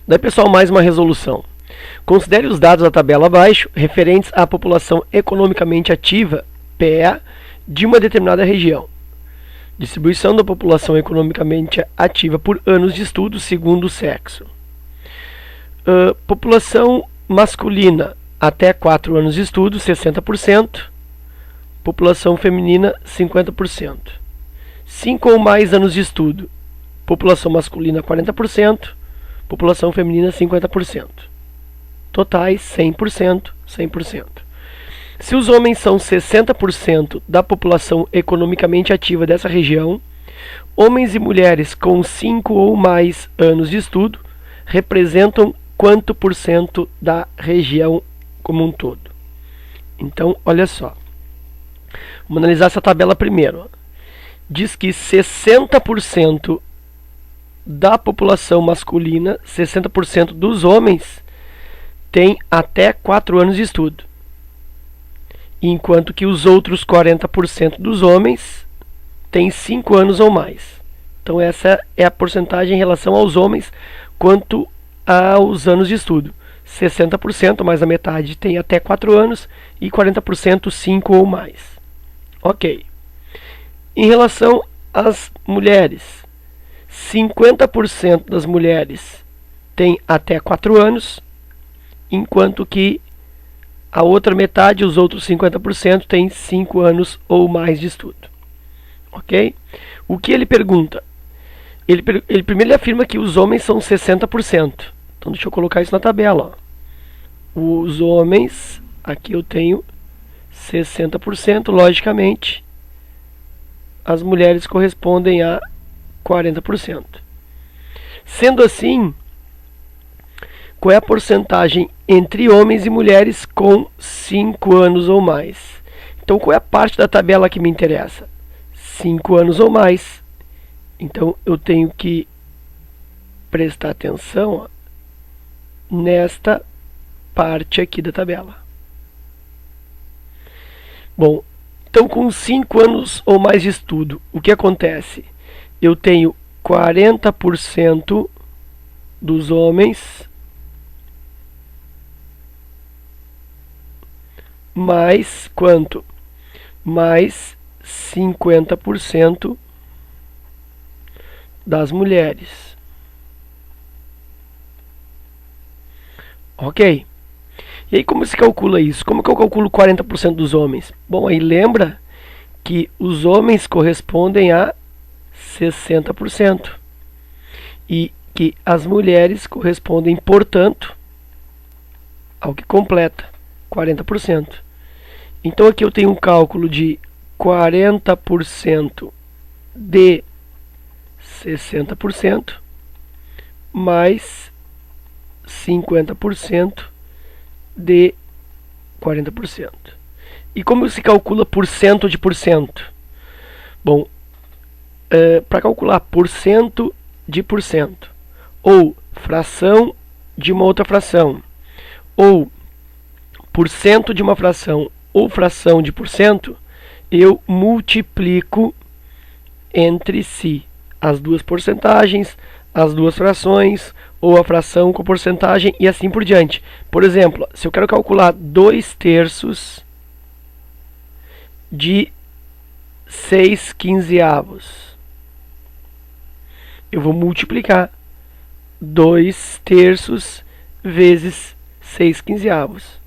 Daí, pessoal, mais uma resolução. Considere os dados da tabela abaixo referentes à população economicamente ativa, PEA, de uma determinada região. Distribuição da população economicamente ativa por anos de estudo segundo o sexo. População masculina até 4 anos de estudo, 60%. População feminina, 50%. 5 ou mais anos de estudo. População masculina, 40%. População feminina, 50%. Totais, 100%, 100%. Se os homens são 60% da população economicamente ativa dessa região, homens e mulheres com 5 ou mais anos de estudo representam quanto por cento da região como um todo? Então, olha só. Vamos analisar essa tabela primeiro. Diz que 60% da população masculina, 60% dos homens, tem até 4 anos de estudo. Enquanto que os outros 40% dos homens têm 5 anos ou mais. Então essa é a porcentagem em relação aos homens quanto aos anos de estudo. 60%, mais a metade, tem até 4 anos e 40% 5 ou mais. Ok. Em relação às mulheres, 50% das mulheres têm até 4 anos, enquanto que a outra metade, os outros 50%, tem 5 anos ou mais de estudo. Ok? O que ele pergunta? Ele primeiro afirma que os homens são 60%. Então deixa eu colocar isso na tabela. Ó. Os homens, aqui eu tenho 60%, logicamente. As mulheres correspondem a 40%. Sendo assim, qual é a porcentagem entre homens e mulheres com 5 anos ou mais? Então, qual é a parte da tabela que me interessa? 5 anos ou mais. Então, eu tenho que prestar atenção nesta parte aqui da tabela. Bom, então com 5 anos ou mais de estudo, o que acontece? Eu tenho 40% dos homens mais quanto? Mais 50% das mulheres. Ok? E aí como se calcula isso? Como que eu calculo 40% dos homens? Bom, aí lembra que os homens correspondem a 60% e que as mulheres correspondem, portanto, ao que completa 40%. Então aqui eu tenho um cálculo de 40% de 60% mais 50% de 40%. E como se calcula porcento de porcento? Bom, para calcular porcento de porcento, ou fração de uma outra fração, ou porcento de uma fração, ou fração de porcento, eu multiplico entre si as duas porcentagens, as duas frações, ou a fração com porcentagem e assim por diante. Por exemplo, se eu quero calcular 2/3 de 6/15, eu vou multiplicar 2/3 vezes 6/15.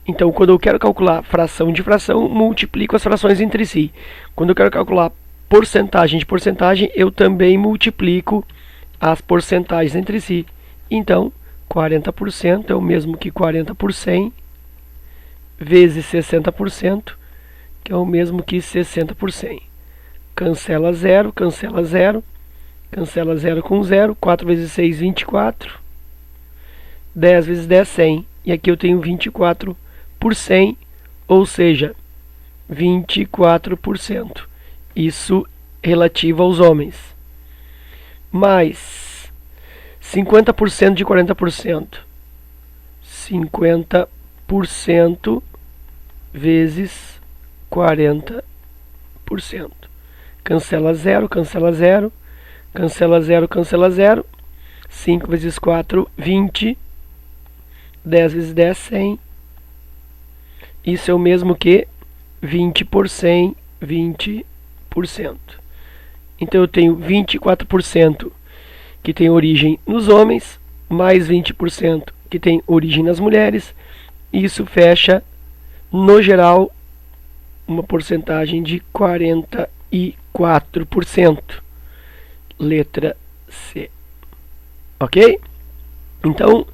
Então, quando eu quero calcular fração de fração, multiplico as frações entre si. Quando eu quero calcular porcentagem de porcentagem, eu também multiplico as porcentagens entre si. Então, 40% é o mesmo que 40 por 100, vezes 60%, que é o mesmo que 60 por 100. Cancela 0, cancela 0, cancela 0 com 0, 4 vezes 6, 24, 10 vezes 10, 100. E aqui eu tenho 24 por 100, ou seja, 24%. Isso relativo aos homens. Mais 50% de 40%. 50% vezes 40%. Cancela 0, cancela 0, cancela 0, cancela 0. 5 vezes 4, 20. 10 vezes 10, 100. Isso é o mesmo que 20 por 100, 20%. Então eu tenho 24% que tem origem nos homens, mais 20% que tem origem nas mulheres. Isso fecha, no geral, uma porcentagem de 44%. Letra C. Ok? Então,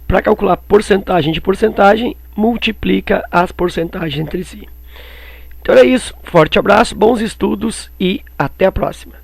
para calcular porcentagem de porcentagem, multiplica as porcentagens entre si. Então é isso. Forte abraço, bons estudos e até a próxima.